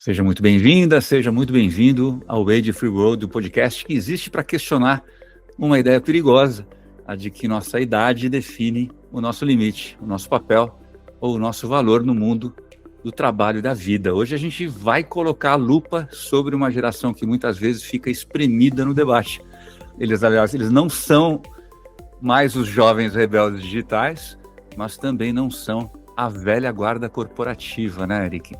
Seja muito bem-vinda, seja muito bem-vindo ao Age Free World, o podcast que existe para questionar uma ideia perigosa, a de que nossa idade define o nosso limite, o nosso papel ou o nosso valor no mundo do trabalho e da vida. Hoje a gente vai colocar a lupa sobre uma geração que muitas vezes fica espremida no debate. Aliás, eles não são mais os jovens rebeldes digitais, mas também não são a velha guarda corporativa, né, Eric?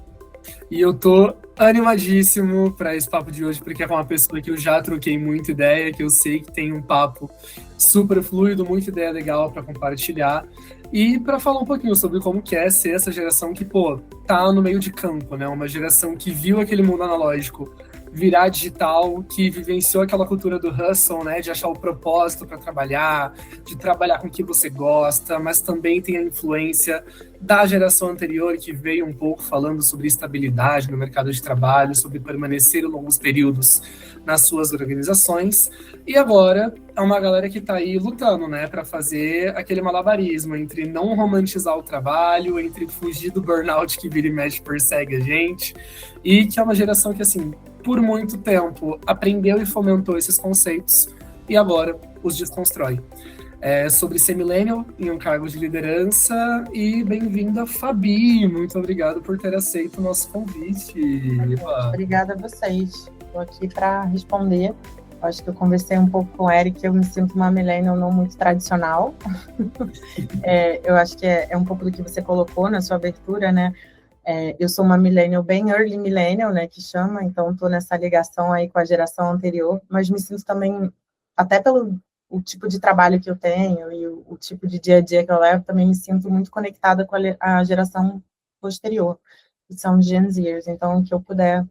E eu tô animadíssimo para esse papo de hoje, porque é com uma pessoa que eu já troquei muita ideia, que eu sei que tem um papo super fluido, muita ideia legal para compartilhar. E para falar um pouquinho sobre como que é ser essa geração que, tá no meio de campo, né? Uma geração que viu aquele mundo analógico virar digital, que vivenciou aquela cultura do hustle, né? De achar o propósito para trabalhar, de trabalhar com o que você gosta, mas também tem a influência da geração anterior, que veio um pouco falando sobre estabilidade no mercado de trabalho, sobre permanecer longos períodos nas suas organizações. E agora é uma galera que está aí lutando, né, para fazer aquele malabarismo entre não romantizar o trabalho, entre fugir do burnout que vira e mexe persegue a gente, e que é uma geração que, assim, por muito tempo aprendeu e fomentou esses conceitos e agora os desconstrói. Sobre ser millennial em um cargo de liderança, e bem-vinda, Fabi. Muito obrigado por ter aceito o nosso convite. Obrigada a vocês. Estou aqui para responder. Acho que eu conversei um pouco com o Eric, eu me sinto uma millennial não muito tradicional. Eu acho que é um pouco do que você colocou na sua abertura, né? Eu sou uma millennial bem early millennial, né, que chama, então estou nessa ligação aí com a geração anterior, mas me sinto também, até pelo o tipo de trabalho que eu tenho e o tipo de dia a dia que eu levo, também me sinto muito conectada com a geração posterior, que são Gen Zers. Então, que eu puder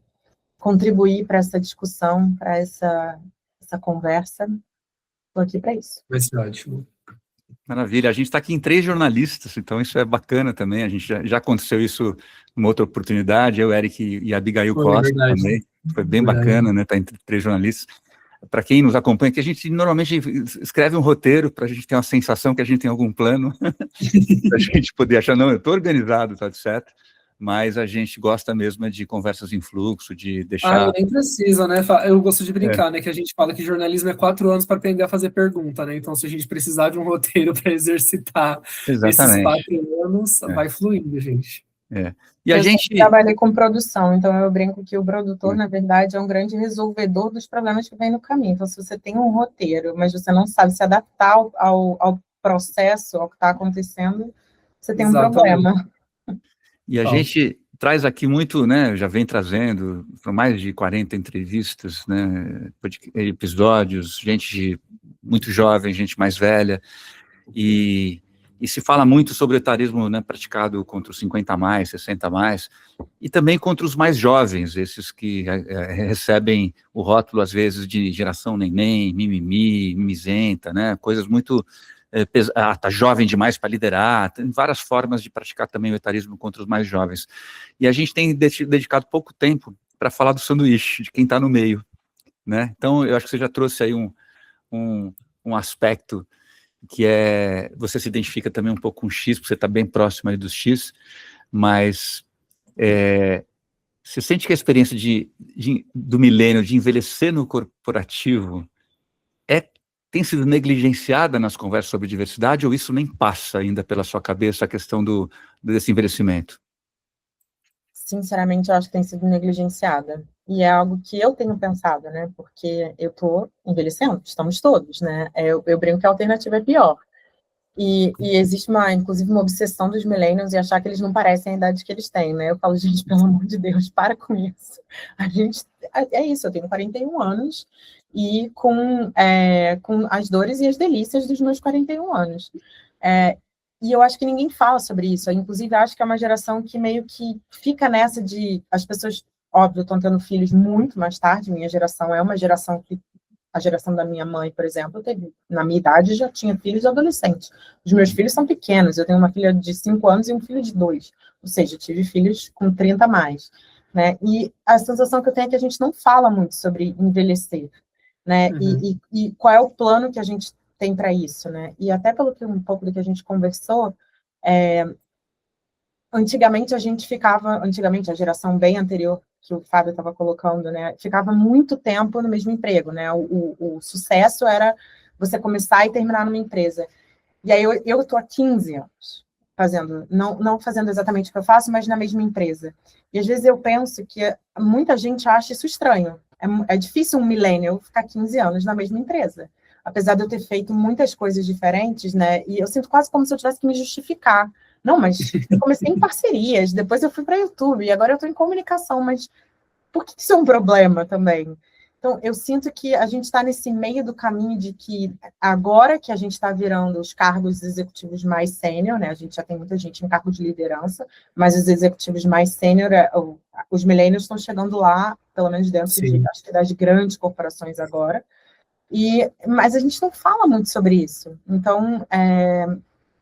contribuir para essa discussão, para essa conversa, estou aqui para isso. Vai ser ótimo. Maravilha, a gente está aqui em 3 jornalistas, então isso é bacana também, a gente já aconteceu isso numa outra oportunidade, eu, Eric e a Abigail Costa também, foi bem bacana, né, tá entre 3 jornalistas. Para quem nos acompanha, que a gente normalmente escreve um roteiro para a gente ter uma sensação que a gente tem algum plano, para a gente poder achar, não, eu estou organizado, tá certo, mas a gente gosta mesmo de conversas em fluxo, de deixar... nem precisa, né? Eu gosto de brincar, né? Que a gente fala que jornalismo é 4 anos para aprender a fazer pergunta, né? Então, se a gente precisar de um roteiro para exercitar esses 4 anos, vai fluindo, gente. E a gente trabalhei com produção, então eu brinco que o produtor, na verdade, é um grande resolvedor dos problemas que vem no caminho. Então, se você tem um roteiro, mas você não sabe se adaptar ao processo, ao que está acontecendo, você tem um problema. E a gente traz aqui muito, né, já vem trazendo, por mais de 40 entrevistas, né, episódios, gente muito jovem, gente mais velha, e se fala muito sobre o etarismo, né, praticado contra os 50 a mais, 60 a mais, e também contra os mais jovens, esses que recebem o rótulo, às vezes, de geração neném, mimimi, mimizenta, né, coisas muito... tá jovem demais para liderar, tem várias formas de praticar também o etarismo contra os mais jovens. E a gente tem dedicado pouco tempo para falar do sanduíche, de quem está no meio, né? Então, eu acho que você já trouxe aí um aspecto que você se identifica também um pouco com o X, porque você está bem próximo aí dos X, mas você sente que a experiência do milênio de envelhecer no corporativo tem sido negligenciada nas conversas sobre diversidade, ou isso nem passa ainda pela sua cabeça, a questão desse envelhecimento? Sinceramente, eu acho que tem sido negligenciada. E é algo que eu tenho pensado, né? Porque eu estou envelhecendo, estamos todos, né? Eu brinco que a alternativa é pior. E existe, inclusive, uma obsessão dos millennials em achar que eles não parecem a idade que eles têm, né? Eu falo, gente, pelo amor de Deus, para com isso. É isso, eu tenho 41 anos, e com as dores e as delícias dos meus 41 anos. E eu acho que ninguém fala sobre isso. Eu, inclusive, acho que é uma geração que meio que fica nessa de... As pessoas, óbvio, estão tendo filhos muito mais tarde. Minha geração é uma geração que... A geração da minha mãe, por exemplo, na minha idade, já tinha filhos adolescentes. Os meus filhos são pequenos. Eu tenho uma filha de 5 anos e um filho de 2. Ou seja, eu tive filhos com 30 a mais. Né? E a sensação que eu tenho é que a gente não fala muito sobre envelhecer. Né? Uhum. E qual é o plano que a gente tem para isso, né? E até um pouco do que a gente conversou, antigamente a geração bem anterior que o Fábio estava colocando, né? Ficava muito tempo no mesmo emprego, né? O sucesso era você começar e terminar numa empresa. E aí eu estou há 15 anos fazendo, não fazendo exatamente o que eu faço, mas na mesma empresa. E às vezes eu penso que muita gente acha isso estranho. É difícil um millennial ficar 15 anos na mesma empresa. Apesar de eu ter feito muitas coisas diferentes, né? E eu sinto quase como se eu tivesse que me justificar. Não, mas eu comecei em parcerias, depois eu fui para YouTube, e agora eu estou em comunicação, mas por que isso é um problema também? Então, eu sinto que a gente está nesse meio do caminho de que agora que a gente está virando os cargos executivos mais sênior, né? A gente já tem muita gente em cargo de liderança, mas os executivos mais sênior, os millennials estão chegando lá, pelo menos dentro acho que das grandes corporações agora. Mas a gente não fala muito sobre isso. Então,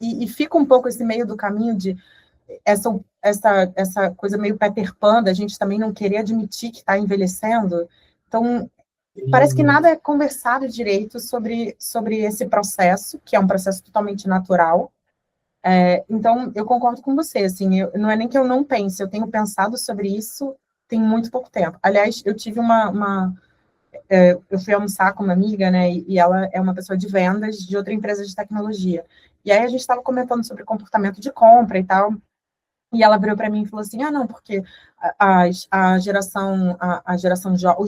e fica um pouco esse meio do caminho de essa coisa meio Peter Pan, da gente também não querer admitir que está envelhecendo. Então, parece que nada é conversado direito sobre esse processo, que é um processo totalmente natural. Então, eu concordo com você, assim, não é nem que eu não pense, eu tenho pensado sobre isso tem muito pouco tempo. Aliás, eu tive eu fui almoçar com uma amiga, né, e ela é uma pessoa de vendas de outra empresa de tecnologia. E aí a gente estava comentando sobre comportamento de compra e tal, e ela virou para mim e falou assim, não, porque os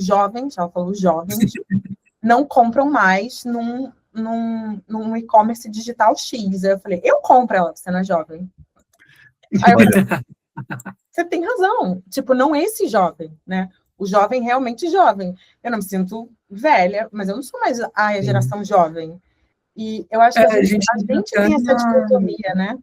jovens, ela falou, os jovens não compram mais num e-commerce digital X. Aí eu falei, eu compro. Ela, você não é jovem. Aí eu falei, você tem razão. Tipo, não esse jovem, né? O jovem realmente jovem. Eu não me sinto velha, mas eu não sou mais a geração jovem. E eu acho que a gente tem essa dicotomia, né?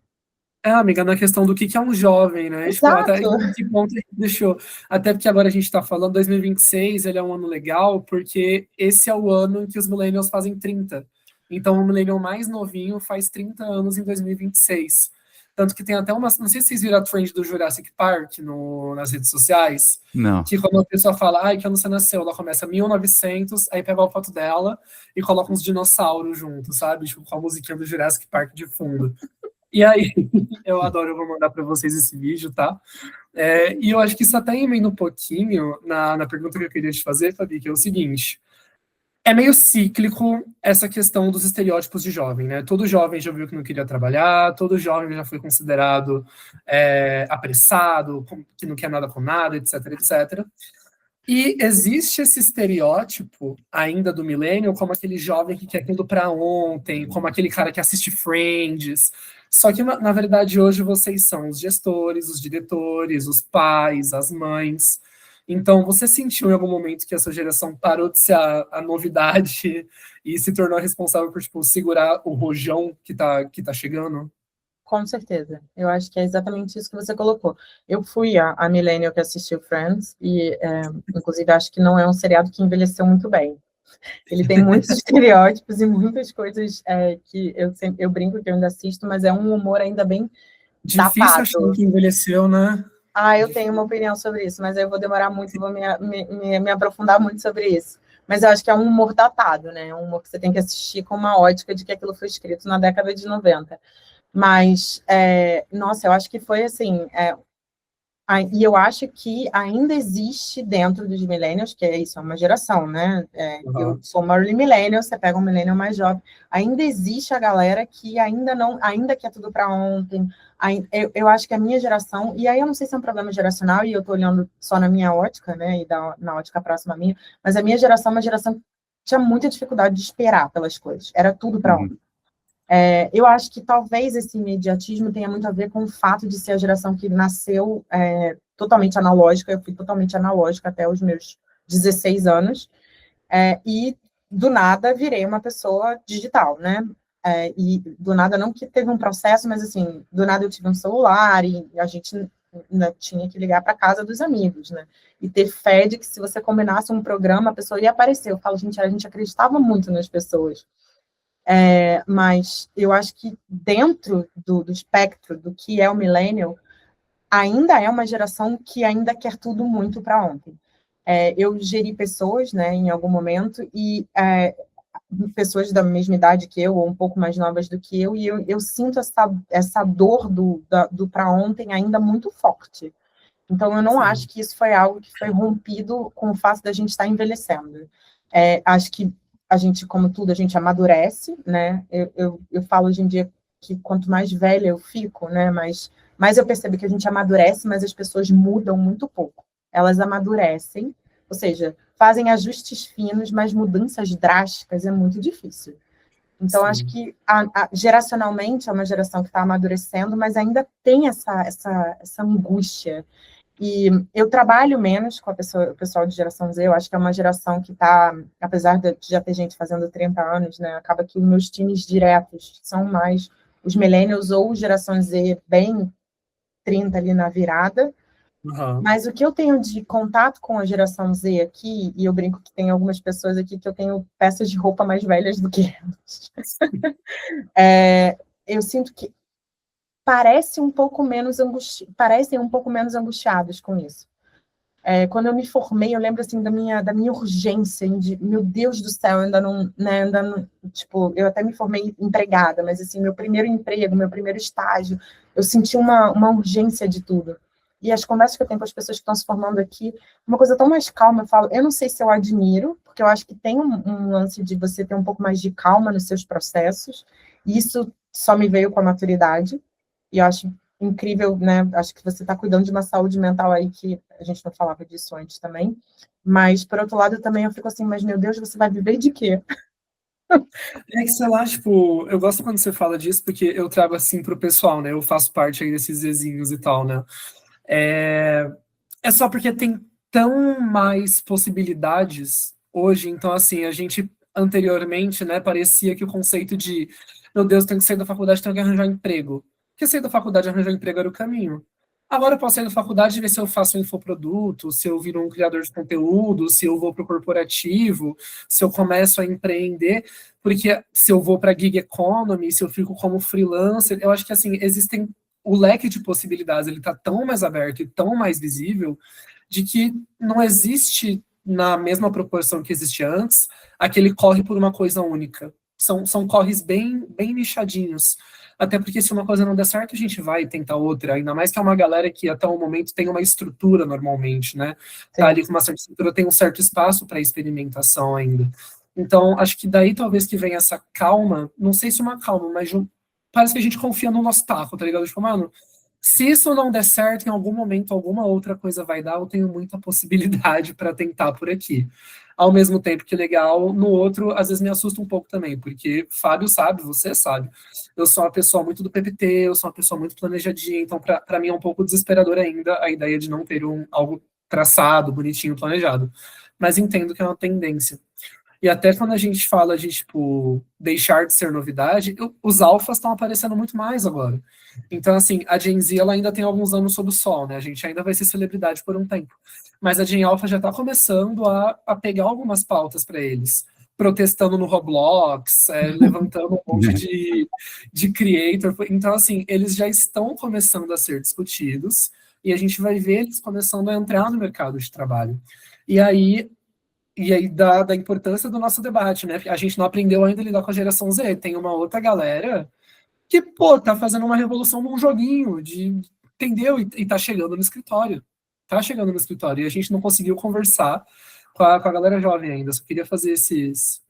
Amiga, na questão do que é um jovem, né? Tipo, até que ponto a gente deixou. Até porque agora a gente está falando, 2026, ele é um ano legal, porque esse é o ano em que os millennials fazem 30. Então, o millennial mais novinho faz 30 anos em 2026. Tanto que tem até uma... Não sei se vocês viram a trend do Jurassic Park nas redes sociais. Não. Que quando a pessoa fala, que ano você nasceu? Ela começa 1900, aí pega a foto dela e coloca uns dinossauros juntos, sabe? Tipo, com a musiquinha do Jurassic Park de fundo. E aí, eu vou mandar para vocês esse vídeo, tá? E eu acho que isso até emenda um pouquinho na pergunta que eu queria te fazer, Fabi, que é o seguinte. É meio cíclico essa questão dos estereótipos de jovem, né? Todo jovem já viu que não queria trabalhar, todo jovem já foi considerado apressado, que não quer nada com nada, etc, etc. E existe esse estereótipo ainda do millennial como aquele jovem que quer tudo para ontem, como aquele cara que assiste Friends. Só que, na verdade, hoje vocês são os gestores, os diretores, os pais, as mães. Então, você sentiu em algum momento que essa geração parou de ser a novidade e se tornou responsável por, tipo, segurar o rojão que tá chegando? Com certeza. Eu acho que é exatamente isso que você colocou. Eu fui a millennial que assistiu Friends e, inclusive, acho que não é um seriado que envelheceu muito bem. Ele tem muitos estereótipos e muitas coisas que eu brinco que eu ainda assisto, mas é um humor ainda bem difícil tapado. Achar que envelheceu, né? Eu tenho uma opinião sobre isso, mas eu vou demorar muito, vou me aprofundar muito sobre isso. Mas eu acho que é um humor datado, né? É um humor que você tem que assistir com uma ótica de que aquilo foi escrito na década de 90. Mas, nossa, eu acho que foi assim... e eu acho que ainda existe dentro dos millennials, que é isso, é uma geração, né? Eu sou uma early millennial, você pega um millennial mais jovem, ainda existe a galera que ainda quer tudo para ontem. Eu acho que a minha geração, e aí eu não sei se é um problema geracional, e eu estou olhando só na minha ótica, né? E na ótica próxima à minha, mas a minha geração é uma geração que tinha muita dificuldade de esperar pelas coisas, era tudo para ontem. Eu acho que talvez esse imediatismo tenha muito a ver com o fato de ser a geração que nasceu totalmente analógica. Eu fui totalmente analógica até os meus 16 anos, e do nada virei uma pessoa digital, né? E do nada, não que teve um processo, mas assim, do nada eu tive um celular e a gente ainda tinha que ligar para casa dos amigos, né? E ter fé de que se você combinasse um programa, a pessoa ia aparecer. Eu falo, gente, a gente acreditava muito nas pessoas. Mas eu acho que dentro do espectro do que é o millennial, ainda é uma geração que ainda quer tudo muito para ontem. Eu geri pessoas, né, em algum momento, e pessoas da mesma idade que eu, ou um pouco mais novas do que eu, e eu sinto essa dor do para ontem ainda muito forte. Então, eu não acho que isso foi algo que foi rompido com o fato da gente estar envelhecendo. Acho que a gente, como tudo, a gente amadurece, né? Eu falo hoje em dia que quanto mais velha eu fico, né, mais eu percebo que a gente amadurece, mas as pessoas mudam muito pouco. Elas amadurecem, ou seja, fazem ajustes finos, mas mudanças drásticas é muito difícil. Então, acho que geracionalmente é uma geração que está amadurecendo, mas ainda tem essa angústia. E eu trabalho menos com o pessoal de geração Z, eu acho que é uma geração que está, apesar de já ter gente fazendo 30 anos, né, acaba que os meus times diretos são mais os millennials ou geração Z bem 30 ali na virada. Mas o que eu tenho de contato com a geração Z aqui, e eu brinco que tem algumas pessoas aqui que eu tenho peças de roupa mais velhas do que elas. Eu sinto que parecem um pouco menos angustiados com isso. Quando eu me formei, eu lembro assim da minha urgência, de meu Deus do céu, ainda não, tipo, eu até me formei empregada, mas assim, meu primeiro emprego, meu primeiro estágio, eu senti uma urgência de tudo. E as conversas que eu tenho com as pessoas que estão se formando aqui, uma coisa tão mais calma, eu falo, eu não sei se eu admiro, porque eu acho que tem um lance de você ter um pouco mais de calma nos seus processos, e isso só me veio com a maturidade, e eu acho incrível, né? Acho que você está cuidando de uma saúde mental aí que a gente não falava disso antes também. Mas, por outro lado, também eu fico assim, mas, meu Deus, você vai viver de quê? É que, sei lá, tipo, eu gosto quando você fala disso, porque eu trago assim pro pessoal, né? Eu faço parte aí desses zezinhos e tal, né? É só porque tem tão mais possibilidades hoje, então, assim, a gente anteriormente, né, parecia que o conceito de, meu Deus, tenho que sair da faculdade, tenho que arranjar emprego. Porque sair da faculdade e arranjar emprego era o caminho. Agora eu posso sair da faculdade e ver se eu faço um infoproduto, se eu viro um criador de conteúdo, se eu vou para o corporativo, se eu começo a empreender, porque se eu vou para gig economy, se eu fico como freelancer, eu acho que assim, existem o leque de possibilidades, ele está tão mais aberto e tão mais visível, de que não existe na mesma proporção que existia antes, aquele corre por uma coisa única. São corres bem nichadinhos. Até porque se uma coisa não der certo, a gente vai tentar outra. Ainda mais que é uma galera que até o momento tem uma estrutura normalmente, né? Tá ali com uma certa estrutura, tem um certo espaço para experimentação ainda. Então, acho que daí talvez que venha essa calma, não sei se uma calma, mas parece que a gente confia no nosso taco, tá ligado? Tipo, mano, se isso não der certo, em algum momento, alguma outra coisa vai dar, eu tenho muita possibilidade para tentar por aqui. Ao mesmo tempo que legal, no outro, às vezes me assusta um pouco também, porque Fábio sabe, você sabe, eu sou uma pessoa muito do PPT, eu sou uma pessoa muito planejadinha, então para mim é um pouco desesperador ainda a ideia de não ter algo traçado, bonitinho, planejado. Mas entendo que é uma tendência. E até quando a gente fala de, tipo, deixar de ser novidade, os alfas estão aparecendo muito mais agora. Então, assim, a Gen Z, ela ainda tem alguns anos sob o sol, né? A gente ainda vai ser celebridade por um tempo. Mas a Gen Alpha já está começando a pegar algumas pautas para eles. Protestando no Roblox, levantando um monte de creator. Então, assim, eles já estão começando a ser discutidos e a gente vai ver eles começando a entrar no mercado de trabalho. E aí da importância do nosso debate, né? A gente não aprendeu ainda a lidar com a geração Z. Tem uma outra galera que, pô, tá fazendo uma revolução num joguinho, entendeu? E tá chegando no escritório. Tá chegando no escritório. E a gente não conseguiu conversar com a galera jovem ainda. Só queria fazer esses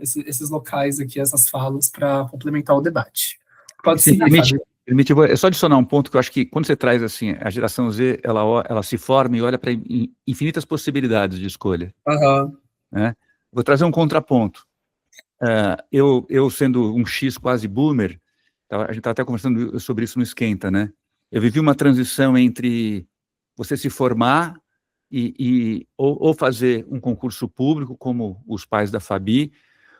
locais aqui, essas falas, para complementar o debate. Pode seguir, Fábio. É só adicionar um ponto que eu acho que quando você traz assim, a geração Z, ela se forma e olha para infinitas possibilidades de escolha. Né? Vou trazer um contraponto. Eu sendo um X quase boomer, a gente está até conversando sobre isso no Esquenta, né? Eu vivi uma transição entre você se formar ou fazer um concurso público, como os pais da Fabi,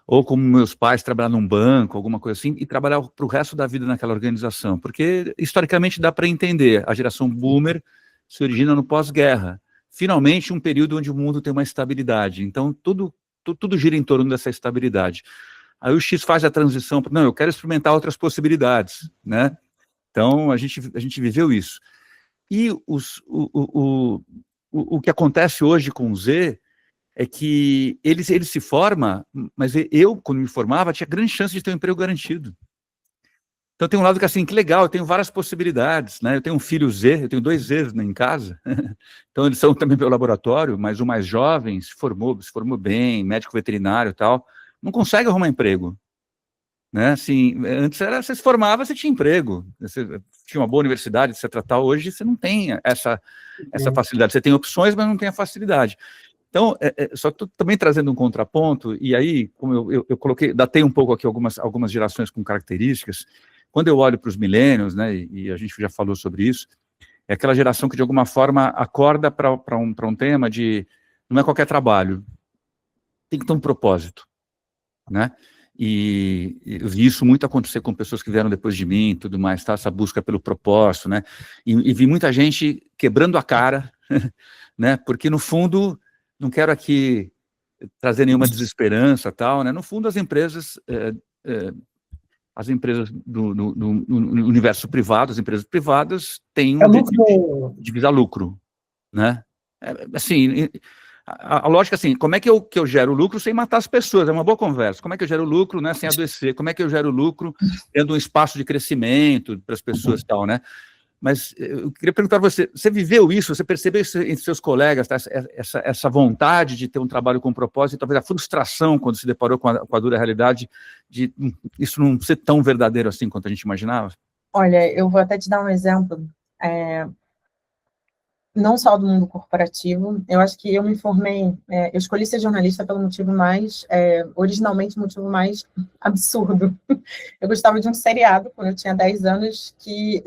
ou como meus pais, trabalhar num banco, alguma coisa assim, e trabalhar para o resto da vida naquela organização. Porque, historicamente, dá para entender, a geração boomer se origina no pós-guerra. Finalmente, um período onde o mundo tem uma estabilidade. Então, tudo gira em torno dessa estabilidade. Aí o X faz a transição, não, eu quero experimentar outras possibilidades, né? Então, a gente viveu isso. E o que acontece hoje com o Z é que ele se forma, mas eu, quando me formava, tinha grande chance de ter um emprego garantido. Então tem um lado que assim, que legal, eu tenho várias possibilidades, né? Eu tenho um filho Z, eu tenho 2 Zs, né, em casa, então eles são também pelo laboratório, mas o mais jovem se formou bem, médico veterinário e tal, não consegue arrumar emprego, né? Assim, antes era, você se formava, você tinha emprego, você tinha uma boa universidade, etc. Tal. Hoje você não tem essa facilidade, você tem opções, mas não tem a facilidade. Então, só estou também trazendo um contraponto, e aí, como eu coloquei, datei um pouco aqui algumas gerações com características. Quando eu olho para os milênios, né, e a gente já falou sobre isso, é aquela geração que, de alguma forma, acorda para um tema de não é qualquer trabalho, tem que ter um propósito, né? E eu vi isso muito acontecer com pessoas que vieram depois de mim e tudo mais, tá? Essa busca pelo propósito, né? E vi muita gente quebrando a cara, né? Porque, no fundo, não quero aqui trazer nenhuma desesperança, tal, né? No fundo, as empresas do universo privado, as empresas privadas têm um objetivo de visar lucro, né? Assim, a lógica assim, como é que eu gero lucro sem matar as pessoas? É uma boa conversa. Como é que eu gero lucro, né, sem adoecer? Como é que eu gero lucro tendo um espaço de crescimento para as pessoas e tal, né? Mas eu queria perguntar para você, você viveu isso? Você percebeu isso entre seus colegas, tá? essa vontade de ter um trabalho com propósito, e talvez a frustração quando se deparou com a dura realidade de isso não ser tão verdadeiro assim quanto a gente imaginava? Olha, eu vou até te dar um exemplo, não só do mundo corporativo. Eu acho que eu me formei, eu escolhi ser jornalista pelo motivo mais, originalmente o motivo mais absurdo. Eu gostava de um seriado, quando eu tinha 10 anos, que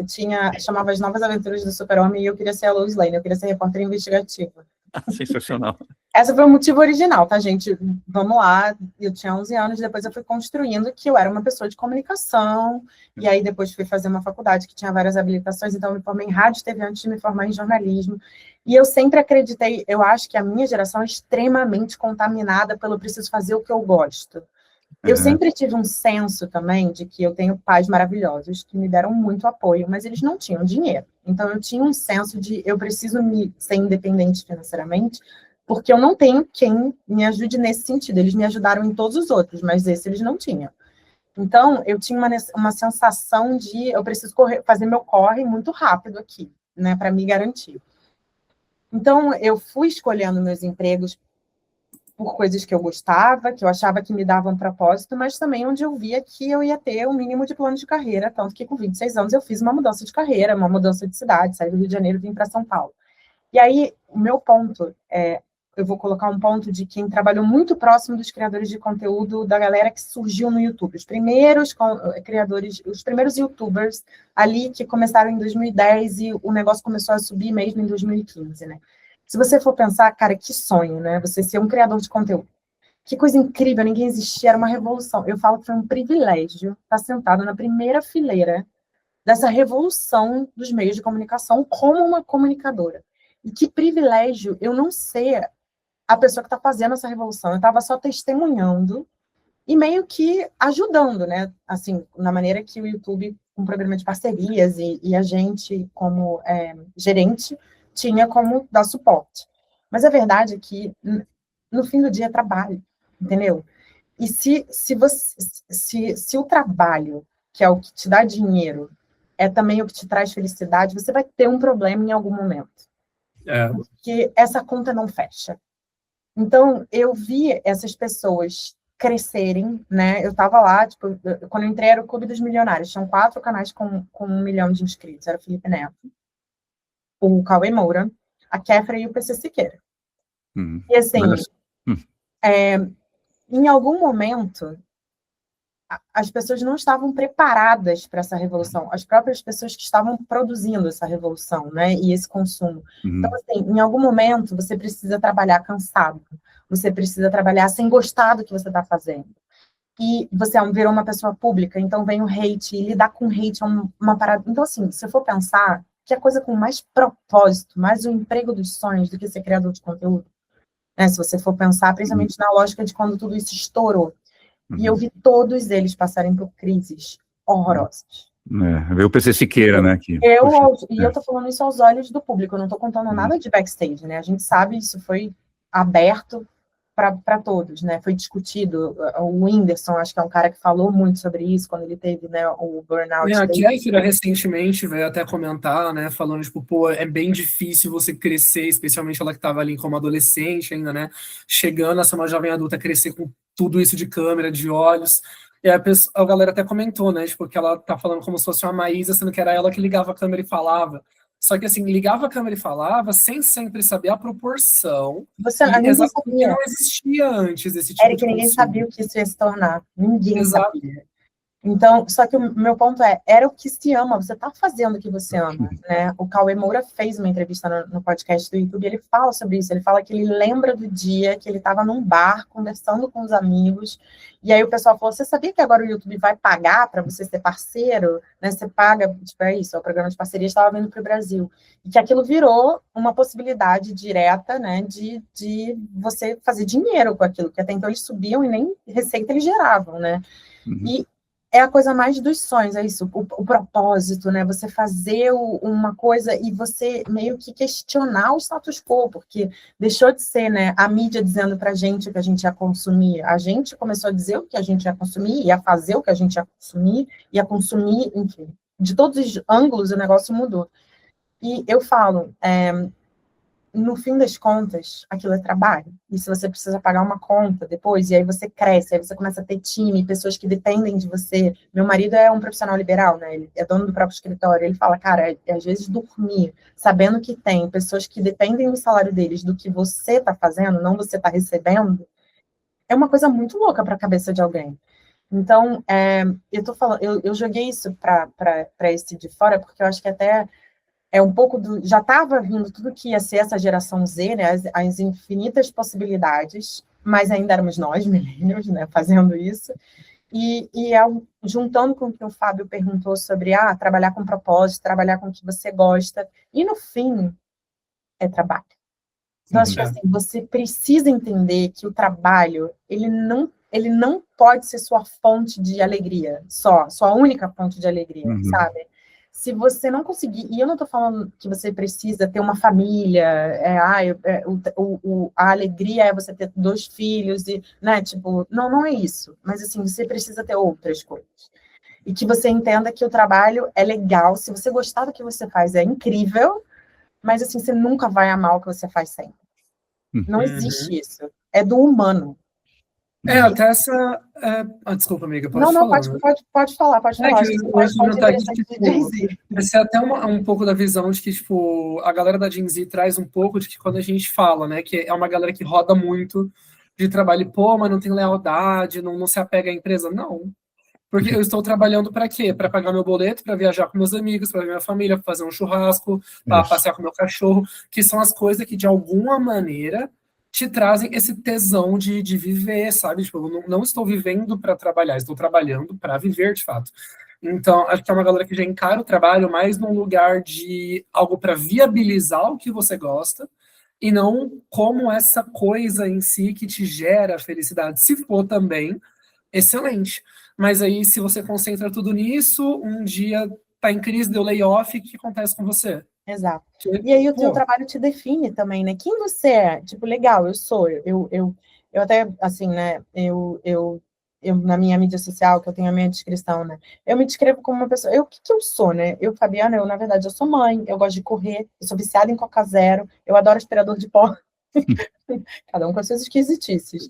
chamava As Novas Aventuras do Super-Homem, e eu queria ser a Lois Lane, eu queria ser repórter investigativa. Sensacional. Esse foi o motivo original, tá, gente? Vamos lá, eu tinha 11 anos, depois eu fui construindo que eu era uma pessoa de comunicação, e aí depois fui fazer uma faculdade que tinha várias habilitações, então eu me formei em rádio e TV antes de me formar em jornalismo, e eu sempre acreditei, eu acho que a minha geração é extremamente contaminada pelo preciso fazer o que eu gosto. Eu sempre tive um senso também de que eu tenho pais maravilhosos que me deram muito apoio, mas eles não tinham dinheiro. Então, eu tinha um senso de eu preciso ser independente financeiramente, porque eu não tenho quem me ajude nesse sentido. Eles me ajudaram em todos os outros, mas esse eles não tinham. Então, eu tinha uma sensação de eu preciso fazer meu corre muito rápido aqui, né, para me garantir. Então, eu fui escolhendo meus empregos por coisas que eu gostava, que eu achava que me davam propósito, mas também onde eu via que eu ia ter um mínimo de plano de carreira, tanto que com 26 anos eu fiz uma mudança de carreira, uma mudança de cidade, saí do Rio de Janeiro e vim para São Paulo. E aí, o meu ponto eu vou colocar um ponto de quem trabalhou muito próximo dos criadores de conteúdo, da galera que surgiu no YouTube, os primeiros criadores, os primeiros YouTubers ali que começaram em 2010 e o negócio começou a subir mesmo em 2015, né? Se você for pensar, cara, que sonho, né? Você ser um criador de conteúdo. Que coisa incrível, ninguém existia, era uma revolução. Eu falo que foi um privilégio estar sentado na primeira fileira dessa revolução dos meios de comunicação como uma comunicadora. E que privilégio eu não ser a pessoa que está fazendo essa revolução. Eu estava só testemunhando e meio que ajudando, né? Assim, na maneira que o YouTube, um programa de parcerias, e a gente, como gerente, tinha como dar suporte. Mas a verdade é que, no fim do dia, é trabalho, entendeu? E se o trabalho, que é o que te dá dinheiro, é também o que te traz felicidade, você vai ter um problema em algum momento. Porque essa conta não fecha. Então, eu vi essas pessoas crescerem, né? Eu estava lá, tipo, quando eu entrei era o Clube dos Milionários, tinham 4 canais com 1 milhão de inscritos, era o Felipe Neto, o Cauê Moura, a Kéfera e o PC Siqueira. E assim, em algum momento, as pessoas não estavam preparadas para essa revolução, as próprias pessoas que estavam produzindo essa revolução, né, e esse consumo. Então, assim, em algum momento, você precisa trabalhar cansado, você precisa trabalhar sem gostar do que você está fazendo. E você virou uma pessoa pública, então vem o hate, e lidar com hate é uma parada. Então, assim, se eu for pensar, que é coisa com mais propósito, mais o emprego dos sonhos do que ser criador de conteúdo, né, se você for pensar, principalmente na lógica de quando tudo isso estourou. E eu vi todos eles passarem por crises horrorosas. Ver o PC Siqueira, né? Eu tô falando isso aos olhos do público, eu não tô contando nada de backstage, né? A gente sabe, isso foi aberto para todos, né? Foi discutido, o Whindersson, acho que é um cara que falou muito sobre isso quando ele teve, né, o burnout A dele. Kéfera recentemente veio até comentar, né, falando, tipo, pô, é bem difícil você crescer, especialmente ela que estava ali como adolescente ainda, né, chegando a ser uma jovem adulta, crescer com tudo isso de câmera, de olhos, e a galera até comentou, né, tipo, que ela tá falando como se fosse uma Maísa, sendo que era ela que ligava a câmera e falava. Só que, assim, ligava a câmera e falava sem sempre saber a proporção. Ninguém sabia. Não existia antes esse tipo de Ninguém consumo. sabia o que isso ia se tornar. Ninguém Exato. sabia. Então, só que o meu ponto era o que se ama, você está fazendo o que você ama, né? O Cauê Moura fez uma entrevista no podcast do YouTube, e ele fala sobre isso, ele fala que ele lembra do dia que ele estava num bar, conversando com os amigos, e aí o pessoal falou, você sabia que agora o YouTube vai pagar para você ser parceiro? Né? Você paga, tipo, é isso, o programa de parceria estava vindo para o Brasil, e que aquilo virou uma possibilidade direta, né, de você fazer dinheiro com aquilo, que até então eles subiam e nem receita eles geravam, né? E é a coisa mais dos sonhos, é isso, o propósito, né? Você fazer uma coisa e você meio que questionar o status quo, porque deixou de ser, né, a mídia dizendo pra gente o que a gente ia consumir. A gente começou a dizer o que a gente ia consumir, e a fazer o que a gente ia consumir, enfim. De todos os ângulos, o negócio mudou. E eu falo, no fim das contas, aquilo é trabalho. E se você precisa pagar uma conta depois, e aí você cresce, aí você começa a ter time, pessoas que dependem de você. Meu marido é um profissional liberal, né? Ele é dono do próprio escritório. Ele fala, cara, às vezes dormir, sabendo que tem pessoas que dependem do salário deles, do que você está fazendo, não você está recebendo, é uma coisa muito louca para a cabeça de alguém. Então, eu tô falando, eu joguei isso para esse de fora, porque eu acho que até um pouco já estava vindo tudo que ia ser essa geração Z, né, as infinitas possibilidades, mas ainda éramos nós, millennials, né, fazendo isso, e juntando com o que o Fábio perguntou sobre trabalhar com propósito, trabalhar com o que você gosta, e no fim, é trabalho. Então, acho que assim, você precisa entender que o trabalho, ele não pode ser sua fonte de alegria, sua única fonte de alegria, sabe? Se você não conseguir, e eu não estou falando que você precisa ter uma família, a alegria é você ter 2 filhos, e, né, tipo, não é isso, mas assim, você precisa ter outras coisas. E que você entenda que o trabalho é legal, se você gostar do que você faz, é incrível, mas assim, você nunca vai amar o que você faz sempre. Não existe isso. É do humano. Até essa... desculpa, amiga, pode falar. Pode falar. Essa é até um pouco da visão de que, tipo, a galera da Gen Z traz um pouco de que quando a gente fala, né, que é uma galera que roda muito de trabalho, pô, mas não tem lealdade, não se apega à empresa. Não. Porque eu estou trabalhando para quê? Para pagar meu boleto, para viajar com meus amigos, para ver minha família, para fazer um churrasco, para passear com meu cachorro, que são as coisas que, de alguma maneira, te trazem esse tesão de viver, sabe? Tipo, eu não estou vivendo para trabalhar, estou trabalhando para viver, de fato. Então, acho que é uma galera que já encara o trabalho mais num lugar de algo para viabilizar o que você gosta, e não como essa coisa em si que te gera felicidade. Se for também, excelente. Mas aí, se você concentra tudo nisso, um dia tá em crise, deu layoff, o que acontece com você? Exato. E aí o teu trabalho te define também, né? Quem você é? Tipo, legal, eu até, assim, né, eu na minha mídia social, que eu tenho a minha descrição, né, eu me descrevo como uma pessoa, o que eu sou, né? Fabiana, na verdade, eu sou mãe, eu gosto de correr, eu sou viciada em Coca Zero, eu adoro aspirador de pó, cada um com as suas esquisitices.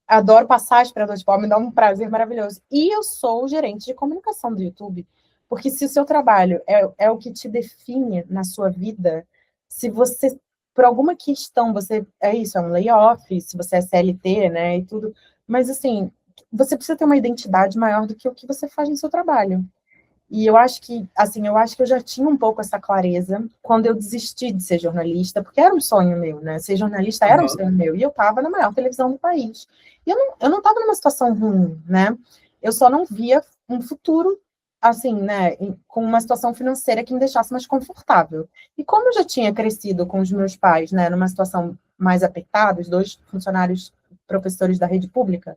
Adoro passar aspirador de pó, me dá um prazer maravilhoso. E eu sou gerente de comunicação do YouTube. Porque se o seu trabalho é o que te define na sua vida, se você, por alguma questão, é um layoff, se você é CLT, né, e tudo, mas assim, você precisa ter uma identidade maior do que o que você faz no seu trabalho. E eu acho que eu já tinha um pouco essa clareza quando eu desisti de ser jornalista, porque era um sonho meu, né? Ser jornalista era um sonho meu, e eu estava na maior televisão do país. E eu não estava numa situação ruim, né? Eu só não via um futuro, assim, né, com uma situação financeira que me deixasse mais confortável. E como eu já tinha crescido com os meus pais, né, numa situação mais apertada, os 2 funcionários professores da rede pública,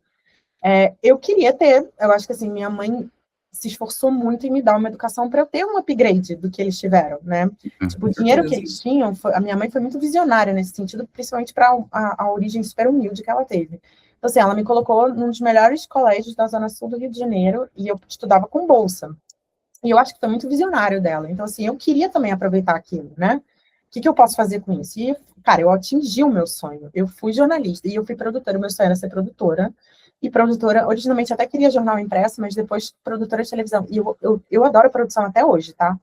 eu queria ter, eu acho que assim, minha mãe se esforçou muito em me dar uma educação para eu ter um upgrade do que eles tiveram, né? Tipo, o dinheiro que eles tinham, a minha mãe foi muito visionária nesse sentido, principalmente para a origem super humilde que ela teve. Então, assim, ela me colocou num dos melhores colégios da Zona Sul do Rio de Janeiro e eu estudava com bolsa. E eu acho que foi muito visionário dela. Então, assim, eu queria também aproveitar aquilo, né? O que eu posso fazer com isso? E, cara, eu atingi o meu sonho. Eu fui jornalista e eu fui produtora. O meu sonho era ser produtora. E produtora, originalmente até queria jornal impresso, mas depois produtora de televisão. E eu adoro produção até hoje, tá?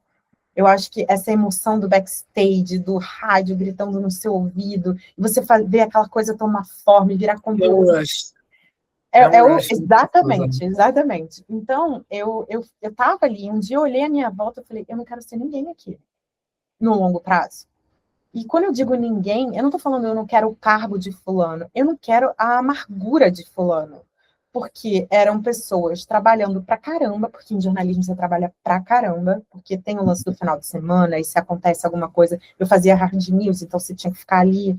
Eu acho que essa emoção do backstage, do rádio gritando no seu ouvido, e você ver aquela coisa tomar forma e virar conteúdo. Exatamente. Então, eu tava ali, um dia eu olhei a minha volta e falei, eu não quero ser ninguém aqui, no longo prazo. E quando eu digo ninguém, eu não tô falando eu não quero o cargo de fulano, eu não quero a amargura de fulano, porque eram pessoas trabalhando pra caramba, porque em jornalismo você trabalha pra caramba, porque tem o lance do final de semana, e se acontece alguma coisa, eu fazia hard news, então você tinha que ficar ali.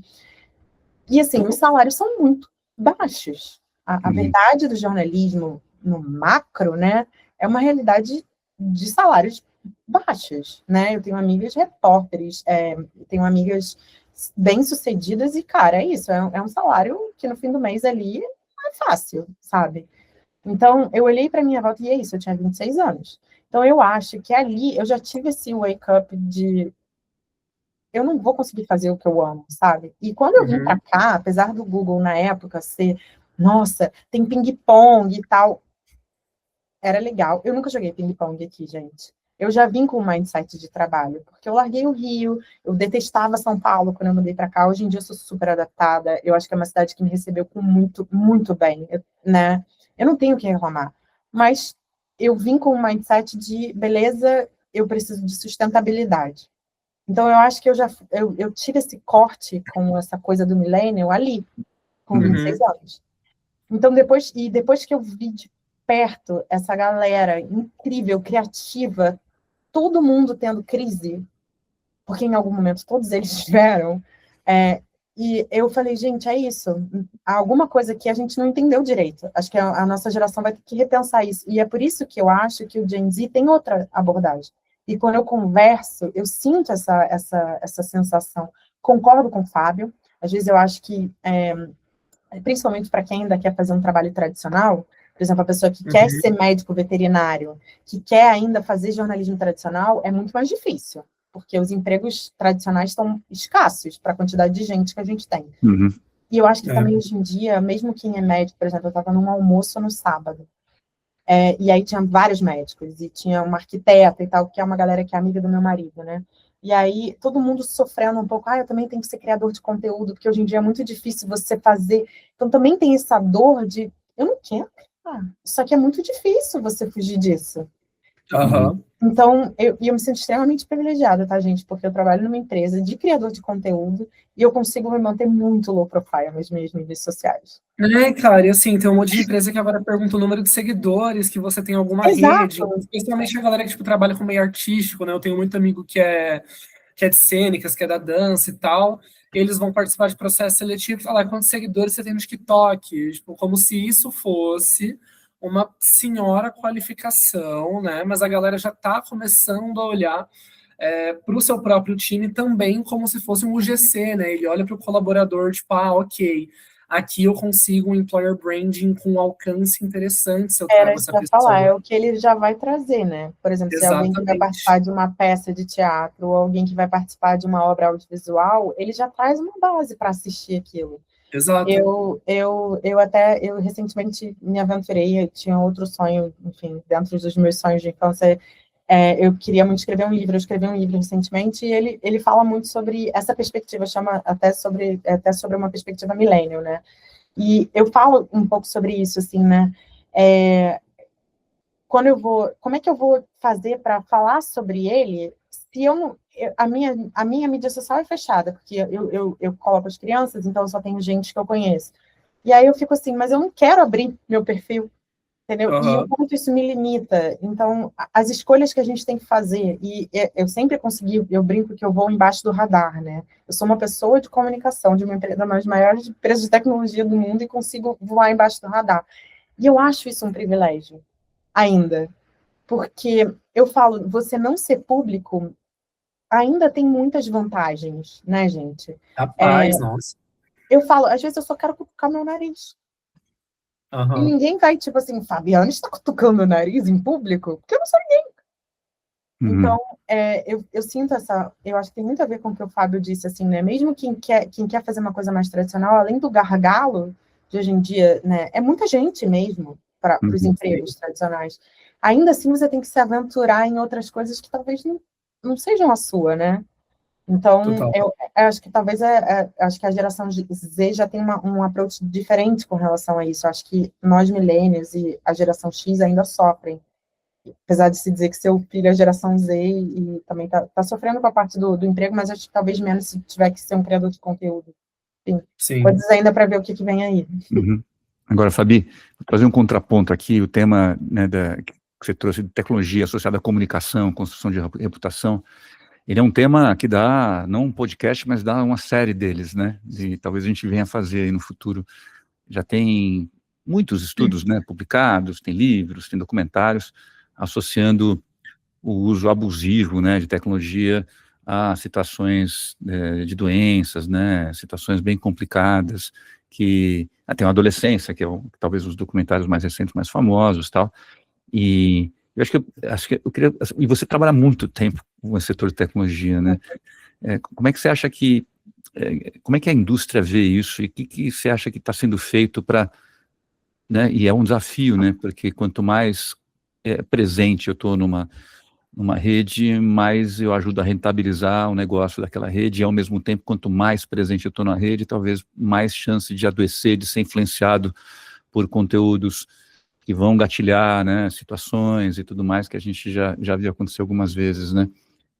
E assim, os salários são muito baixos. A verdade do jornalismo no macro, né, é uma realidade de salários baixos, né? Eu tenho amigas repórteres, tenho amigas bem-sucedidas e, cara, é isso, é um salário que no fim do mês ali é fácil, sabe? Então, eu olhei para minha volta e é isso, eu tinha 26 anos. Então, eu acho que ali eu já tive esse wake-up de eu não vou conseguir fazer o que eu amo, sabe? E quando eu vim para cá, apesar do Google na época ser, nossa, tem ping-pong e tal, era legal. Eu nunca joguei ping-pong aqui, gente. Eu já vim com um mindset de trabalho, porque eu larguei o Rio, eu detestava São Paulo quando eu mudei para cá. Hoje em dia eu sou super adaptada. Eu acho que é uma cidade que me recebeu com muito, muito bem, né? Eu não tenho o que reclamar. Mas eu vim com um mindset de, beleza, eu preciso de sustentabilidade. Então, eu acho que eu tive esse corte com essa coisa do millennial ali, com 26 anos. Então, depois que eu vi de perto essa galera incrível, criativa, todo mundo tendo crise, porque em algum momento todos eles tiveram, e eu falei, gente, é isso. Há alguma coisa que a gente não entendeu direito. Acho que a nossa geração vai ter que repensar isso. E é por isso que eu acho que o Gen Z tem outra abordagem. E quando eu converso, eu sinto essa sensação. Concordo com o Fábio. Às vezes eu acho que, principalmente para quem ainda quer fazer um trabalho tradicional, por exemplo, a pessoa que quer ser médico veterinário, que quer ainda fazer jornalismo tradicional, é muito mais difícil, porque os empregos tradicionais estão escassos para a quantidade de gente que a gente tem. E eu acho que também hoje em dia, mesmo quem é médico, por exemplo, eu estava num almoço no sábado, e aí tinha vários médicos, e tinha uma arquiteta e tal, que é uma galera que é amiga do meu marido, né? E aí, todo mundo sofrendo um pouco, eu também tenho que ser criador de conteúdo, porque hoje em dia é muito difícil você fazer. Então, também tem essa dor de, eu não quero, só que é muito difícil você fugir disso. Então, eu me sinto extremamente privilegiada, tá, gente? Porque eu trabalho numa empresa de criador de conteúdo e eu consigo me manter muito low profile nas minhas mídias sociais. Cara, e assim, tem um monte de empresa que agora pergunta o número de seguidores, que você tem alguma rede, especialmente a galera que, tipo, trabalha com meio artístico, né? Eu tenho muito amigo que é de cênicas, que é da dança e tal, eles vão participar de processos seletivos, falar quantos seguidores você tem no TikTok, tipo, como se isso fosse uma senhora qualificação, né? Mas a galera já está começando a olhar para o seu próprio time também como se fosse um UGC, né? Ele olha para o colaborador, tipo, ok, aqui eu consigo um employer branding com alcance interessante se eu trago essa pessoa. Falar, é o que ele já vai trazer, né? Por exemplo, se alguém que vai participar de uma peça de teatro ou alguém que vai participar de uma obra audiovisual, ele já traz uma base para assistir aquilo. Exato. Eu recentemente me aventurei, eu tinha outro sonho, enfim, dentro dos meus sonhos de infância, eu queria muito escrever um livro, eu escrevi um livro recentemente, e ele fala muito sobre essa perspectiva, chama até sobre uma perspectiva millennial, né? E eu falo um pouco sobre isso, assim, né? Como é que eu vou fazer para falar sobre ele se eu não... A minha mídia social é fechada, porque eu coloco as crianças, então eu só tenho gente que eu conheço. E aí eu fico assim, mas eu não quero abrir meu perfil, entendeu? E o quanto isso me limita. Então, as escolhas que a gente tem que fazer, e eu sempre consegui, eu brinco que eu vou embaixo do radar, né? Eu sou uma pessoa de comunicação, de uma das maiores empresas de tecnologia do mundo, e consigo voar embaixo do radar. E eu acho isso um privilégio, ainda. Porque eu falo, você não ser público ainda tem muitas vantagens, né, gente? Rapaz, nossa. Eu falo, às vezes eu só quero cutucar meu nariz. E ninguém vai, tipo assim, Fabiana está cutucando o nariz em público? Porque eu não sou ninguém. Então, eu sinto eu acho que tem muito a ver com o que o Fábio disse, assim, né? Mesmo quem quer fazer uma coisa mais tradicional, além do gargalo de hoje em dia, né? É muita gente mesmo para os empregos tradicionais. Ainda assim, você tem que se aventurar em outras coisas que talvez não sejam a sua, né? Então, eu acho que talvez acho que a geração Z já tem um approach diferente com relação a isso. Eu acho que nós millennials e a geração X ainda sofrem. Apesar de se dizer que seu filho é geração Z e também tá sofrendo com a parte do emprego, mas acho que talvez menos se tiver que ser um criador de conteúdo. Enfim, coisas ainda para ver o que vem aí. Agora, Fabi, vou trazer um contraponto aqui, o tema, né, que você trouxe de tecnologia associada à comunicação, construção de reputação. Ele é um tema que dá, não um podcast, mas dá uma série deles, né? E talvez a gente venha fazer aí no futuro. Já tem muitos estudos, né, publicados, tem livros, tem documentários, associando o uso abusivo, né, de tecnologia a situações de doenças, né, situações bem complicadas, que tem uma adolescência, que é talvez os documentários mais recentes, mais famosos, tal. E eu acho que eu queria, e você trabalha muito tempo com o setor de tecnologia, né? Como é que você acha que, como é que a indústria vê isso e o que você acha que está sendo feito para, né? E é um desafio, né? Porque quanto mais presente eu estou numa rede, mais eu ajudo a rentabilizar o negócio daquela rede, e ao mesmo tempo, quanto mais presente eu estou na rede, talvez mais chance de adoecer, de ser influenciado por conteúdos que vão gatilhar, né, situações e tudo mais, que a gente já viu acontecer algumas vezes, né?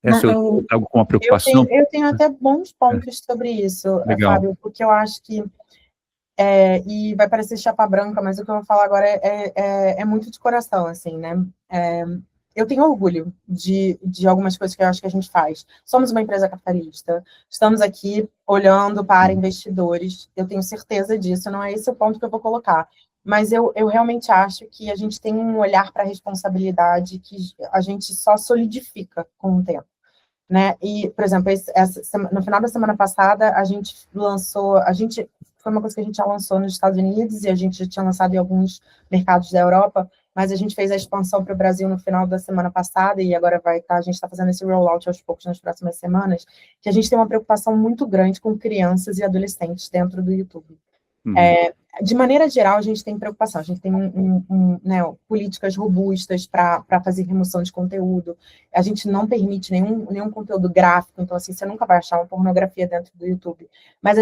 Essa eu trago com uma preocupação. Eu tenho até bons pontos sobre isso, Fábio, porque eu acho que, e vai parecer chapa branca, mas o que eu vou falar agora é muito de coração, assim, né? Eu tenho orgulho de algumas coisas que eu acho que a gente faz. Somos uma empresa capitalista, estamos aqui olhando para investidores, eu tenho certeza disso, não é esse o ponto que eu vou colocar. Mas eu realmente acho que a gente tem um olhar para a responsabilidade que a gente só solidifica com o tempo, né? E, por exemplo, no final da semana passada, a gente foi uma coisa que a gente já lançou nos Estados Unidos e a gente já tinha lançado em alguns mercados da Europa, mas a gente fez a expansão para o Brasil no final da semana passada e agora a gente está fazendo esse rollout aos poucos nas próximas semanas, que a gente tem uma preocupação muito grande com crianças e adolescentes dentro do YouTube. De maneira geral, a gente tem preocupação, a gente tem né, políticas robustas para fazer remoção de conteúdo, a gente não permite nenhum conteúdo gráfico, então, assim, você nunca vai achar uma pornografia dentro do YouTube, mas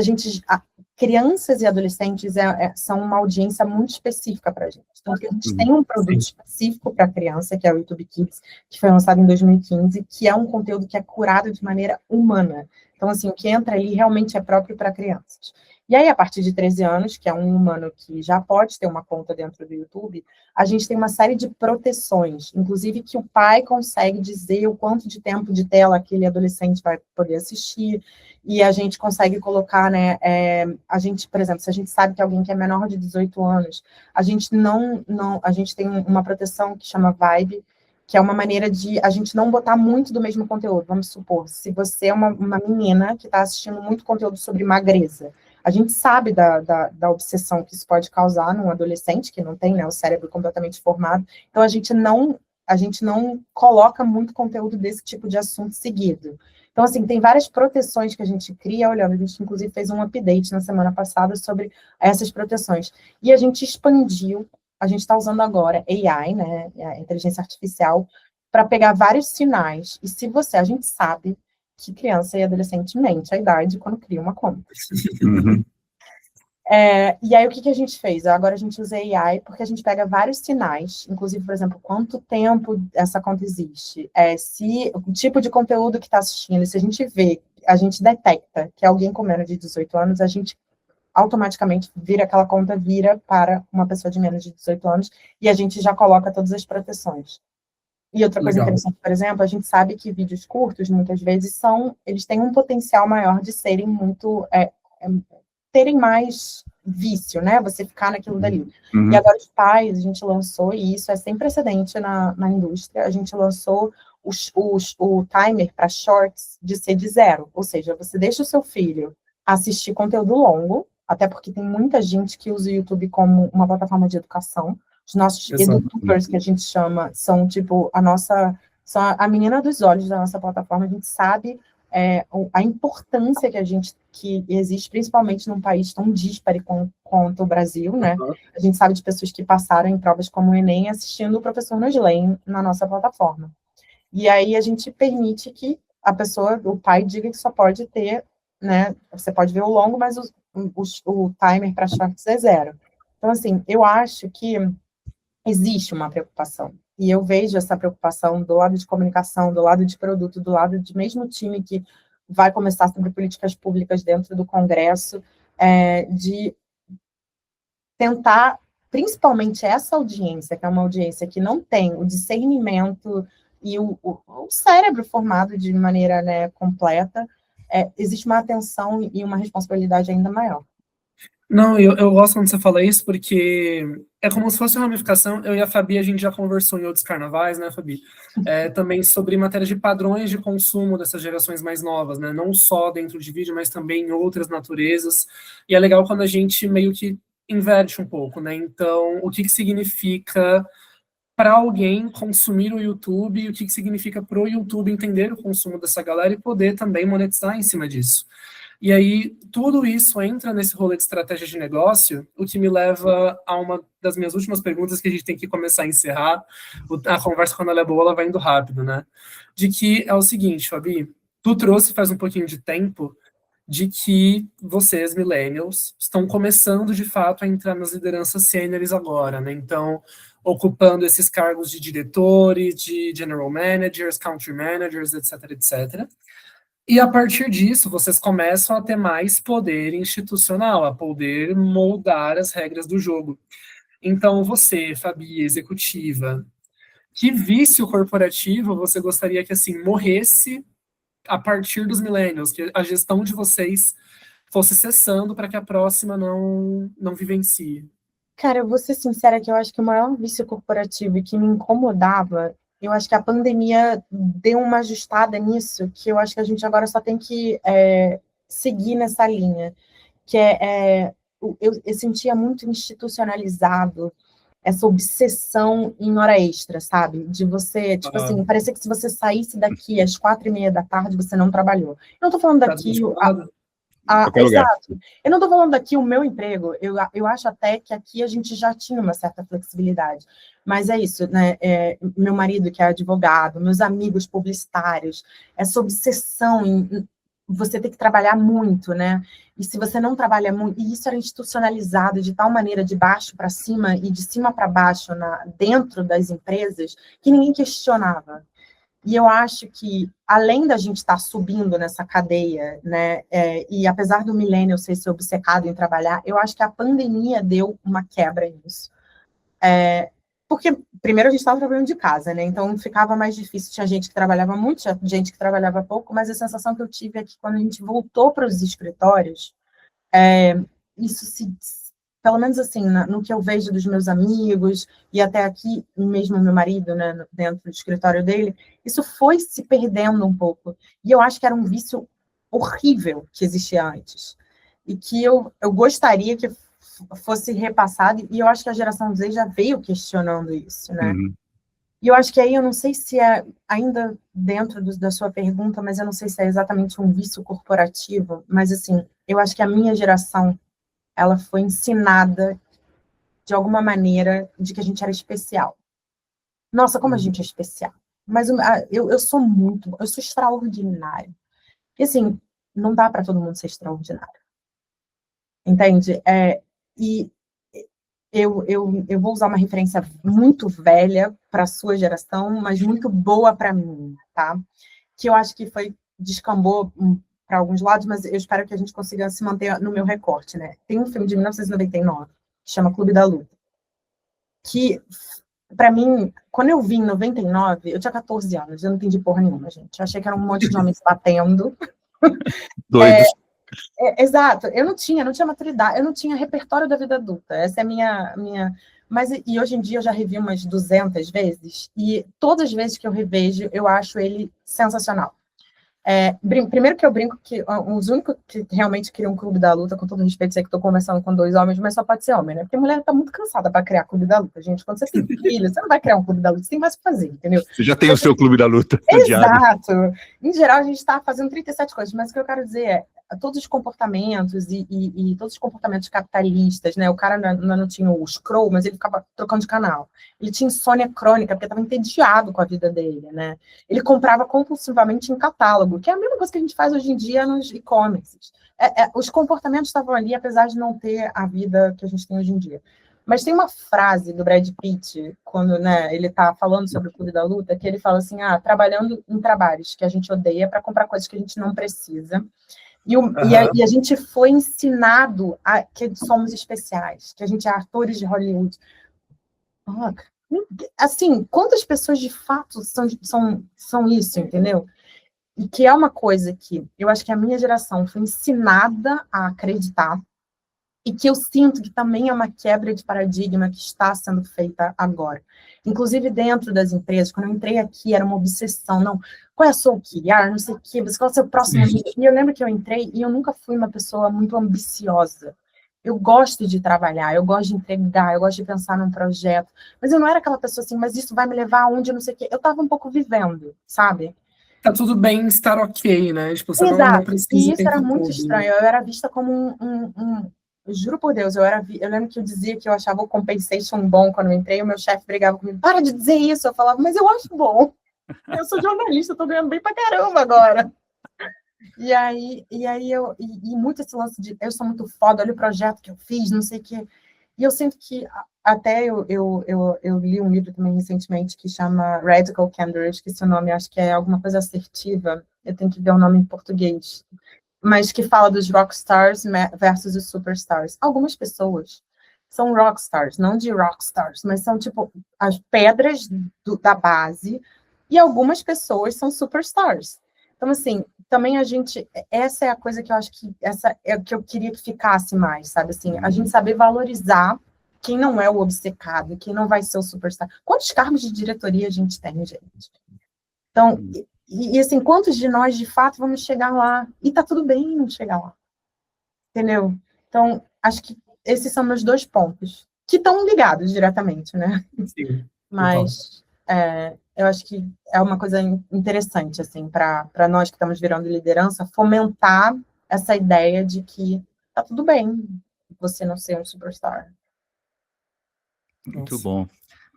crianças e adolescentes são uma audiência muito específica para a gente, então, a gente tem um produto específico para criança, que é o YouTube Kids, que foi lançado em 2015, que é um conteúdo que é curado de maneira humana, então, assim, o que entra ali realmente é próprio para crianças. E aí, a partir de 13 anos, que é um humano que já pode ter uma conta dentro do YouTube, a gente tem uma série de proteções, inclusive que o pai consegue dizer o quanto de tempo de tela aquele adolescente vai poder assistir, e a gente consegue colocar, né, a gente, por exemplo, se a gente sabe que alguém que é menor de 18 anos, a gente a gente tem uma proteção que chama Vibe, que é uma maneira de a gente não botar muito do mesmo conteúdo. Vamos supor, se você é uma menina que está assistindo muito conteúdo sobre magreza, a gente sabe da obsessão que isso pode causar num adolescente que não tem, né, o cérebro completamente formado. Então, a gente não coloca muito conteúdo desse tipo de assunto seguido. Então, assim, tem várias proteções que a gente cria olhando. A gente, inclusive, fez um update na semana passada sobre essas proteções. E a gente expandiu, a gente está usando agora AI, né, a inteligência artificial, para pegar vários sinais. E se a gente sabe que criança e adolescente mente a idade quando cria uma conta. E aí, o que a gente fez? Agora a gente usa AI porque a gente pega vários sinais, inclusive, por exemplo, quanto tempo essa conta existe, o tipo de conteúdo que está assistindo, se a gente vê, a gente detecta que alguém com menos de 18 anos, a gente automaticamente aquela conta vira para uma pessoa de menos de 18 anos e a gente já coloca todas as proteções. E outra coisa interessante, por exemplo, a gente sabe que vídeos curtos, muitas vezes, eles têm um potencial maior de serem muito, terem mais vício, né? Você ficar naquilo dali. E agora os pais, a gente lançou, e isso é sem precedente na indústria, a gente lançou o timer para shorts de ser de 0. Ou seja, você deixa o seu filho assistir conteúdo longo, até porque tem muita gente que usa o YouTube como uma plataforma de educação. Os nossos edutubers, que a gente chama, são tipo são a menina dos olhos da nossa plataforma. A gente sabe a importância que existe, principalmente num país tão díspare quanto o Brasil, né? A gente sabe de pessoas que passaram em provas como o Enem assistindo o professor Noslen na nossa plataforma. E aí a gente permite que a pessoa, o pai, diga que só pode ter, né? Você pode ver o longo, mas o timer para shorts é 0. Então, assim, eu acho que existe uma preocupação. E eu vejo essa preocupação do lado de comunicação, do lado de produto, do lado de mesmo time que vai começar sobre políticas públicas dentro do Congresso, de tentar, principalmente essa audiência, que é uma audiência que não tem o discernimento e o cérebro formado de maneira, né, completa, existe uma atenção e uma responsabilidade ainda maior. Não, eu gosto quando você fala isso, porque é como se fosse uma ramificação. Eu e a Fabi, a gente já conversou em outros carnavais, né, Fabi? Também sobre matéria de padrões de consumo dessas gerações mais novas, né? Não só dentro de vídeo, mas também em outras naturezas. E é legal quando a gente meio que inverte um pouco, né? Então, o que significa para alguém consumir o YouTube e o que significa para o YouTube entender o consumo dessa galera e poder também monetizar em cima disso. E aí, tudo isso entra nesse rolê de estratégia de negócio, o que me leva a uma das minhas últimas perguntas, que a gente tem que começar a encerrar. A conversa, quando ela é boa, ela vai indo rápido, né? De que é o seguinte, Fabi, tu trouxe faz um pouquinho de tempo de que vocês, millennials, estão começando, de fato, a entrar nas lideranças sêniores agora, né? Então, ocupando esses cargos de diretores, de general managers, country managers, etc, etc. E a partir disso, vocês começam a ter mais poder institucional, a poder moldar as regras do jogo. Então, você, Fabi, executiva, que vício corporativo você gostaria que, assim, morresse a partir dos millennials, que a gestão de vocês fosse cessando para que a próxima não vivencie? Cara, eu vou ser sincera que eu acho que o maior vício corporativo e que me incomodava, eu acho que a pandemia deu uma ajustada nisso, que eu acho que a gente agora só tem que seguir nessa linha, que eu sentia muito institucionalizado essa obsessão em hora extra, sabe? De você, tipo assim, parecia que se você saísse daqui às 4:30 da tarde, você não trabalhou. Eu não tô falando daqui... Exato. Eu não estou falando daqui o meu emprego, eu acho até que aqui a gente já tinha uma certa flexibilidade, mas é isso, né? Meu marido, que é advogado, meus amigos publicitários, essa obsessão em você ter que trabalhar muito, né? E se você não trabalha muito, e isso era institucionalizado de tal maneira de baixo para cima e de cima para baixo dentro das empresas, que ninguém questionava. E eu acho que, além da gente estar subindo nessa cadeia, né, e apesar do millennial ser esse obcecado em trabalhar, eu acho que a pandemia deu uma quebra nisso. Porque, primeiro, a gente estava trabalhando de casa, né, então ficava mais difícil, tinha gente que trabalhava muito, tinha gente que trabalhava pouco, mas a sensação que eu tive é que quando a gente voltou para os escritórios, isso pelo menos assim, no que eu vejo dos meus amigos, e até aqui, mesmo meu marido, né, dentro do escritório dele, isso foi se perdendo um pouco. E eu acho que era um vício horrível que existia antes. E que eu gostaria que fosse repassado, e eu acho que a geração Z já veio questionando isso, né? Uhum. E eu acho que aí, eu não sei se é ainda dentro da sua pergunta, mas eu não sei se é exatamente um vício corporativo, mas assim, eu acho que a minha geração ela foi ensinada, de alguma maneira, de que a gente era especial. Nossa, como a gente é especial. Mas eu sou extraordinária. E assim, não dá para todo mundo ser extraordinário. Entende? E eu vou usar uma referência muito velha para a sua geração, mas muito boa para mim, tá? Que eu acho que descambou para alguns lados, mas eu espero que a gente consiga se manter no meu recorte, né? Tem um filme de 1999, que chama Clube da Luta, que, para mim, quando eu vi em 99, eu tinha 14 anos, eu não entendi porra nenhuma, gente. Eu achei que era um monte de homens batendo. Doidos. Exato, eu não tinha maturidade, eu não tinha repertório da vida adulta, essa é a minha... Mas, e hoje em dia eu já revi umas 200 vezes, e todas as vezes que eu revejo, eu acho ele sensacional. Primeiro que eu brinco que os únicos que realmente criam um clube da luta, com todo respeito, sei que estou conversando com 2 homens, mas só pode ser homem, né? Porque a mulher está muito cansada para criar clube da luta, gente. Quando você tem filho, você não vai criar um clube da luta, você tem mais o que fazer, entendeu? Você já tem o seu clube da luta. Exato. Em geral, a gente está fazendo 37 coisas, mas o que eu quero dizer é todos os comportamentos e todos os comportamentos capitalistas, né? O cara não tinha o scroll, mas ele ficava trocando de canal. Ele tinha insônia crônica, porque estava entediado com a vida dele, né? Ele comprava compulsivamente em catálogo, que é a mesma coisa que a gente faz hoje em dia nos e-commerces. Os comportamentos estavam ali, apesar de não ter a vida que a gente tem hoje em dia. Mas tem uma frase do Brad Pitt, quando, né, ele está falando sobre o clube da luta, que ele fala assim, trabalhando em trabalhos que a gente odeia para comprar coisas que a gente não precisa. E a gente foi ensinado que somos especiais, que a gente é atores de Hollywood. Assim, quantas pessoas de fato são isso, entendeu? E que é uma coisa que eu acho que a minha geração foi ensinada a acreditar, e que eu sinto que também é uma quebra de paradigma que está sendo feita agora. Inclusive dentro das empresas, quando eu entrei aqui, era uma obsessão, não, qual é a sua OKR, não sei o quê, qual é o seu próximo... E eu lembro que eu entrei e eu nunca fui uma pessoa muito ambiciosa. Eu gosto de trabalhar, eu gosto de entregar, eu gosto de pensar num projeto, mas eu não era aquela pessoa assim, mas isso vai me levar aonde, não sei o quê. Eu estava um pouco vivendo, sabe? Tá tudo bem estar ok, né? Tipo, você Exato. não precisa. E isso era muito estranho. Eu era vista como eu juro por Deus, eu lembro que eu dizia que eu achava o compensation bom quando eu entrei, o meu chefe brigava comigo, para de dizer isso. Eu falava, mas eu acho bom. Eu sou jornalista, eu tô ganhando bem pra caramba agora. E muito esse lance de eu sou muito foda, olha o projeto que eu fiz, não sei o quê. E eu sinto que até eu li um livro também recentemente que chama Radical Candor, esqueci o nome, acho que é alguma coisa assertiva, eu tenho que ver o nome em português, mas que fala dos rockstars versus os superstars. Algumas pessoas são rockstars, não de rockstars, mas são tipo as pedras da base, e algumas pessoas são superstars. Então, assim, também essa é a coisa que eu acho que essa é o que eu queria que ficasse mais, sabe? Assim, a gente saber valorizar quem não é o obcecado, quem não vai ser o superstar. Quantos cargos de diretoria a gente tem, gente? Então, e assim, quantos de nós, de fato, vamos chegar lá? E tá tudo bem não chegar lá. Entendeu? Então, acho que esses são meus 2 pontos, que estão ligados diretamente, né? Sim. Mas eu acho que é uma coisa interessante, assim, para nós que estamos virando liderança, fomentar essa ideia de que tá tudo bem você não ser um superstar. Muito bom.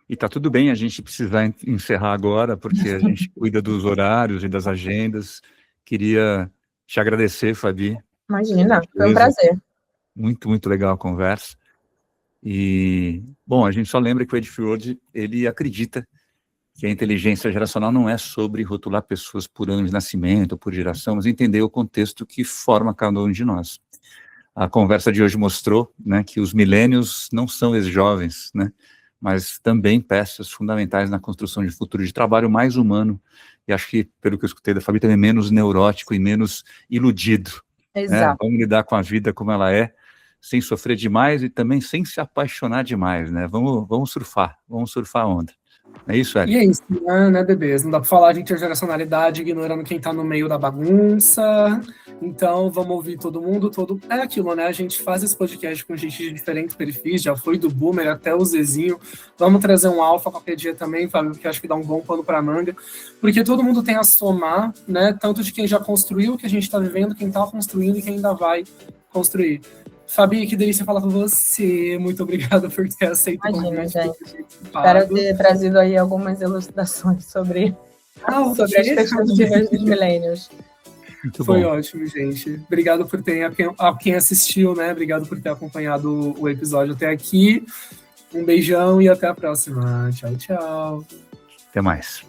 E tá tudo bem a gente precisar encerrar agora, porque a gente cuida dos horários e das agendas. Queria te agradecer, Fabi. Imagina, foi um prazer. Muito, muito legal a conversa. E, bom, a gente só lembra que o Ed Fjord, ele acredita que a inteligência geracional não é sobre rotular pessoas por ano de nascimento, ou por geração, mas entender o contexto que forma cada um de nós. A conversa de hoje mostrou, né, que os millennials não são ex-jovens, né, mas também peças fundamentais na construção de futuro de trabalho mais humano, e acho que, pelo que eu escutei da Fabi, também menos neurótico e menos iludido. Exato. Né? Vamos lidar com a vida como ela é, sem sofrer demais e também sem se apaixonar demais, né? Vamos surfar a onda. É isso, Hélio? E é isso, né, bebês? Não dá pra falar de intergeracionalidade ignorando quem tá no meio da bagunça. Então, vamos ouvir todo mundo, É aquilo, né? A gente faz esse podcast com gente de diferentes perfis, já foi do Boomer até o Zezinho. Vamos trazer um alfa qualquer dia também, Fábio, porque acho que dá um bom pano pra manga. Porque todo mundo tem a somar, né? Tanto de quem já construiu o que a gente tá vivendo, quem tá construindo e quem ainda vai construir. Fabi, que delícia falar com você. Muito obrigado por ter aceito o convite. Gente. Espero ter trazido aí algumas elucidações sobre as perspectivas dos millennials. Foi ótimo, gente. Obrigado por quem assistiu, né? Obrigado por ter acompanhado o episódio até aqui. Um beijão e até a próxima. Tchau, tchau. Até mais.